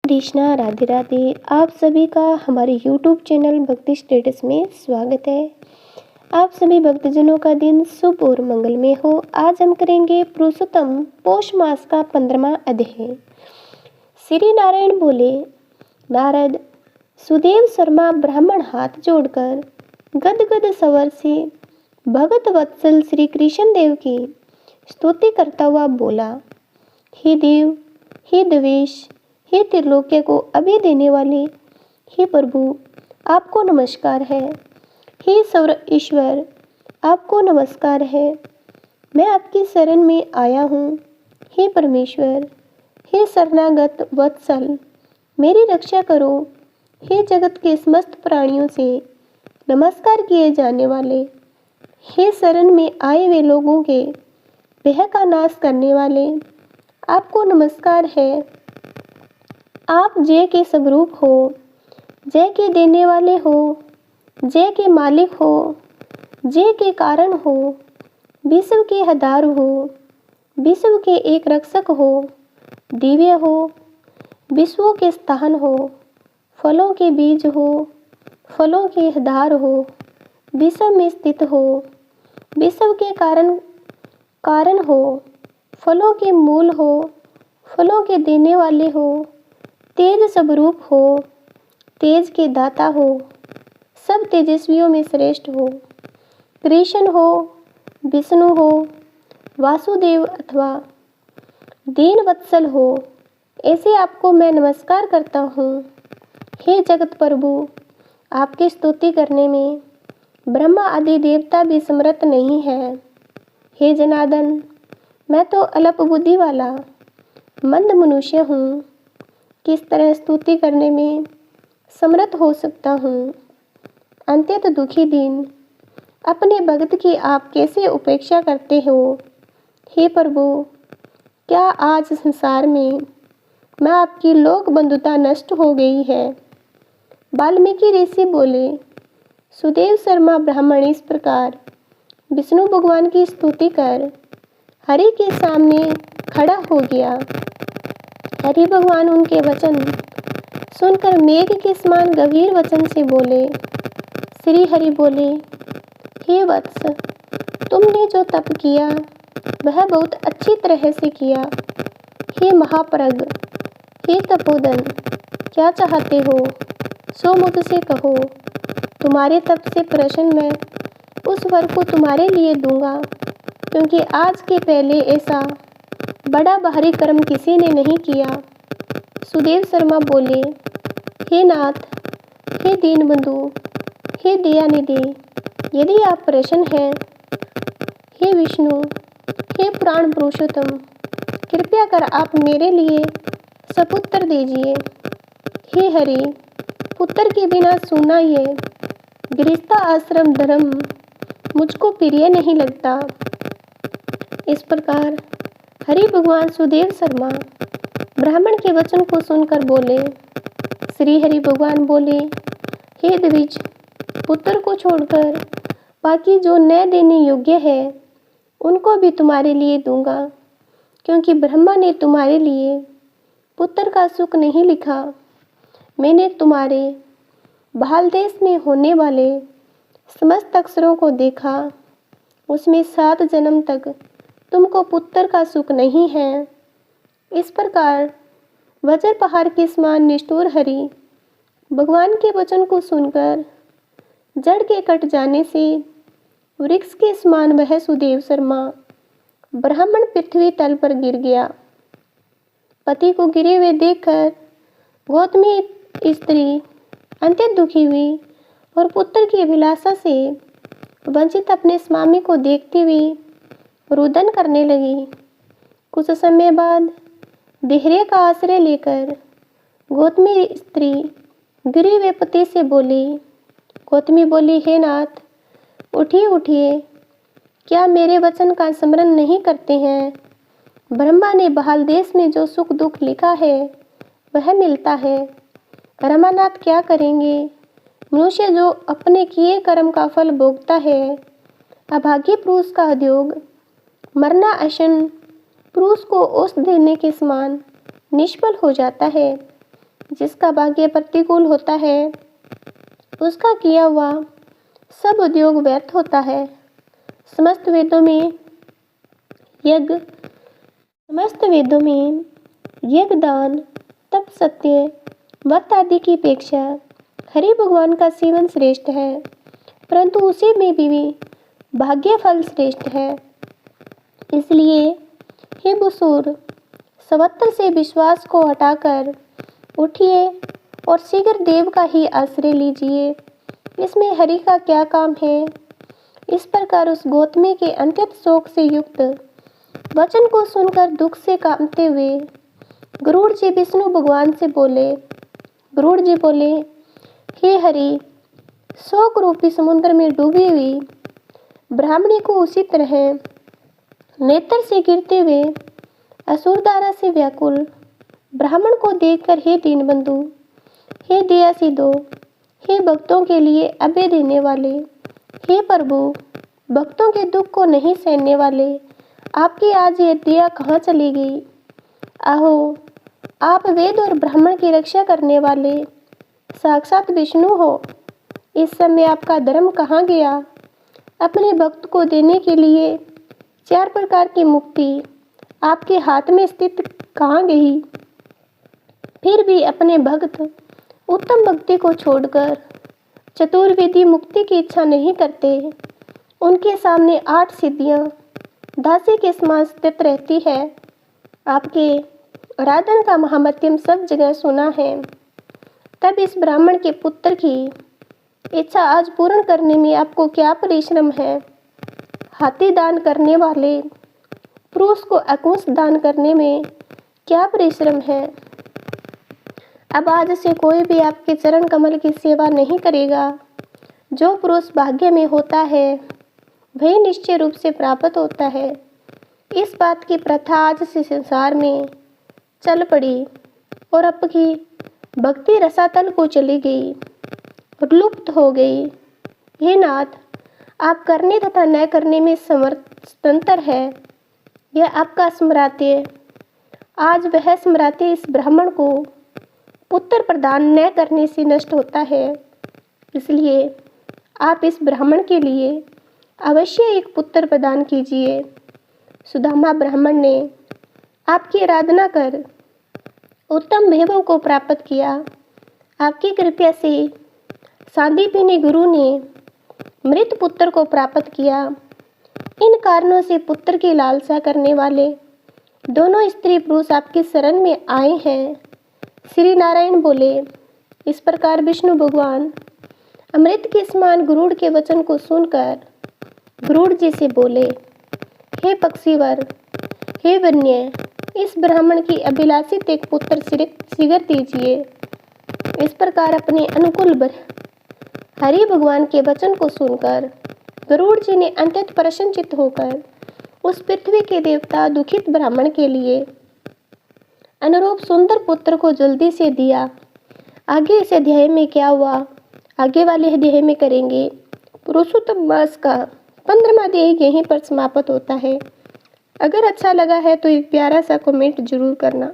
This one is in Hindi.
कृष्णा राधे राधे। आप सभी का हमारे YouTube चैनल भक्ति स्टेटस में स्वागत है। आप सभी भक्तजनों का दिन शुभ और मंगलमय हो। आज हम करेंगे पुरुषोत्तम पौष मास का 15वां अध्याय। श्री नारायण बोले, नारद सुदेव शर्मा ब्राह्मण हाथ जोड़कर गदगद स्वर से भगत वत्सल श्री कृष्ण देव की स्तुति करता हुआ बोला, हे देव, हे देवेश, हे त्रिलोक्य को अभय देने वाले, हे प्रभु, आपको नमस्कार है। हे सर्व ईश्वर, आपको नमस्कार है। मैं आपकी शरण में आया हूँ। हे परमेश्वर, हे शरणागत वत्सल, मेरी रक्षा करो। हे जगत के समस्त प्राणियों से नमस्कार किए जाने वाले, हे शरण में आए हुए लोगों के भय का नाश करने वाले, आपको नमस्कार है। आप जय के स्वरूप हो, जय के देने वाले हो, जय के मालिक हो, जय के कारण हो, विश्व के आधार हो, विश्व के एक रक्षक हो, दिव्य हो, विश्वों के स्थान हो, फलों के बीज हो, फलों के आधार हो, विश्व में स्थित हो, विश्व के कारण हो, फलों के मूल हो, फलों के देने वाले हो, तेज स्वरूप हो, तेज के दाता हो, सब तेजस्वियों में श्रेष्ठ हो, कृष्ण हो, विष्णु हो, वासुदेव अथवा दीन वत्सल हो, ऐसे आपको मैं नमस्कार करता हूँ। हे जगत प्रभु, आपकी स्तुति करने में ब्रह्मा आदि देवता भी समर्थ नहीं है। हे जनार्दन, मैं तो अल्प बुद्धि वाला मंद मनुष्य हूँ, किस तरह स्तुति करने में समर्थ हो सकता हूँ। अत्यंत दुखी दिन अपने भक्त की आप कैसे उपेक्षा करते हो। हे प्रभु, क्या आज संसार में मैं आपकी लोक बंधुता नष्ट हो गई है। वाल्मीकि ऋषि बोले, सुदेव शर्मा ब्राह्मण इस प्रकार विष्णु भगवान की स्तुति कर हरि के सामने खड़ा हो गया। हरि भगवान उनके वचन सुनकर मेघ के समान गंभीर वचन से बोले। श्री हरि बोले, हे वत्स, तुमने जो तप किया वह बहुत अच्छी तरह से किया। हे महाप्रज्ञ, हे तपोधन, क्या चाहते हो सो मुझसे कहो। तुम्हारे तप से प्रसन्न मैं उस वर को तुम्हारे लिए दूंगा, क्योंकि आज के पहले ऐसा बड़ा भारी कर्म किसी ने नहीं किया। सुदेव शर्मा बोले, हे नाथ, हे दीनबंधु, हे दयानिधि, यदि आप प्रसन्न हैं, हे विष्णु, हे पुराण पुरुषोत्तम, कृपया कर आप मेरे लिए सपुत्र दीजिए। हे हरि, पुत्र के बिना सूना ये गृहस्थ आश्रम धर्म मुझको प्रिय नहीं लगता। इस प्रकार हरि भगवान सुदेव शर्मा ब्राह्मण के वचन को सुनकर बोले। श्री हरि भगवान बोले, हे द्विज, पुत्र को छोड़कर बाकी जो न देने योग्य है उनको भी तुम्हारे लिए दूंगा, क्योंकि ब्रह्मा ने तुम्हारे लिए पुत्र का सुख नहीं लिखा। मैंने तुम्हारे भाल देश में होने वाले समस्त अक्षरों को देखा, उसमें 7 जन्म तक तुमको पुत्र का सुख नहीं है। इस प्रकार वज्र पहाड़ के समान निष्ठुर हरि भगवान के वचन को सुनकर जड़ के कट जाने से वृक्ष के समान वह सुदेव शर्मा ब्राह्मण पृथ्वी तल पर गिर गया। पति को गिरे हुए देखकर गौतमी स्त्री अत्यंत दुखी हुई और पुत्र की अभिलाषा से वंचित अपने स्वामी को देखती हुई रुदन करने लगी। कुछ समय बाद धैर्य का आश्रय लेकर गौतमी स्त्री गिरे हुए पति से बोली। गौतमी बोली, हे नाथ, उठिए उठिए, क्या मेरे वचन का स्मरण नहीं करते हैं। ब्रह्मा ने बहाल देश में जो सुख दुख लिखा है वह मिलता है। रमानाथ क्या करेंगे। मनुष्य जो अपने किए कर्म का फल भोगता है। अभागी पुरुष का उद्योग मरना आसन पुरुष को औषध देने के समान निष्फल हो जाता है। जिसका भाग्य प्रतिकूल होता है उसका किया हुआ सब उद्योग व्यर्थ होता है। समस्त वेदों में यज्ञ, दान, तप, सत्य, व्रत आदि की अपेक्षा हरि भगवान का सेवन श्रेष्ठ है, परंतु उसी में भी भाग्य फल श्रेष्ठ है। इसलिए हे बुसूर, सवत्र से विश्वास को हटाकर उठिए और शीघ्र देव का ही आश्रय लीजिए। इसमें हरि का क्या काम है। इस प्रकार उस गौतमी के अत्यंत शोक से युक्त वचन को सुनकर दुख से कांपते हुए गरुड़ जी विष्णु भगवान से बोले। गरुड़ जी बोले, हे हरि, शोक रूपी समुद्र में डूबी हुई ब्राह्मणी को उसी तरह नेत्र से गिरते हुए असुरधारा से व्याकुल ब्राह्मण को देखकर, हे दीनबंधु, हे दया सिद्धो, हे भक्तों के लिए अभय देने वाले, हे प्रभु, भक्तों के दुख को नहीं सहने वाले, आपकी आज ये दया कहाँ चली गई। आहो, आप वेद और ब्राह्मण की रक्षा करने वाले साक्षात विष्णु हो। इस समय आपका धर्म कहाँ गया। अपने भक्त को देने के लिए 4 प्रकार की मुक्ति आपके हाथ में स्थित कहाँ गई। फिर भी अपने भक्त उत्तम भक्ति को छोड़कर चतुर्वेदी मुक्ति की इच्छा नहीं करते। उनके सामने 8 सिद्धियां दासी के समान स्थित रहती है। आपके आराधन का महामत्यम सब जगह सुना है। तब इस ब्राह्मण के पुत्र की इच्छा आज पूर्ण करने में आपको क्या परिश्रम है। हाथी दान करने वाले पुरुष को अंकुश दान करने में क्या परिश्रम है। अब आज से कोई भी आपके चरण कमल की सेवा नहीं करेगा। जो पुरुष भाग्य में होता है वही निश्चय रूप से प्राप्त होता है। इस बात की प्रथा आज से संसार में चल पड़ी और आपकी भक्ति रसातल को चली गई और लुप्त हो गई। हे नाथ, आप करने तथा न करने में स्वतंत्र है। यह आपका स्मृत्य आज वह स्मृत्य इस ब्राह्मण को पुत्र प्रदान न करने से नष्ट होता है। इसलिए आप इस ब्राह्मण के लिए अवश्य एक पुत्र प्रदान कीजिए। सुदामा ब्राह्मण ने आपकी आराधना कर उत्तम वैभव को प्राप्त किया। आपकी कृपा से सांदीपनी गुरु ने मृत पुत्र को प्राप्त किया। इन कारणों से पुत्र की लालसा करने वाले दोनों स्त्री पुरुष आपकी शरण में आए हैं। श्री नारायण बोले। इस प्रकार विष्णु भगवान अमृत के समान गरुड़ के वचन को सुनकर गरुड़ जी से बोले, हे पक्षीवर, हे वन्य, इस ब्राह्मण की अभिलाषित एक पुत्र शीघ्र दीजिए। इस प्रकार अपने अनुकूल हरि भगवान के वचन को सुनकर गरुड़ जी ने अत्यंत प्रसन्नचित्त होकर उस पृथ्वी के देवता दुखित ब्राह्मण के लिए अनुरूप सुंदर पुत्र को जल्दी से दिया। आगे इस अध्याय में क्या हुआ, आगे वाले अध्याय में करेंगे। पुरुषोत्तम मास का 15वां अध्याय यहीं पर समाप्त होता है। अगर अच्छा लगा है तो एक प्यारा सा कमेंट जरूर करना।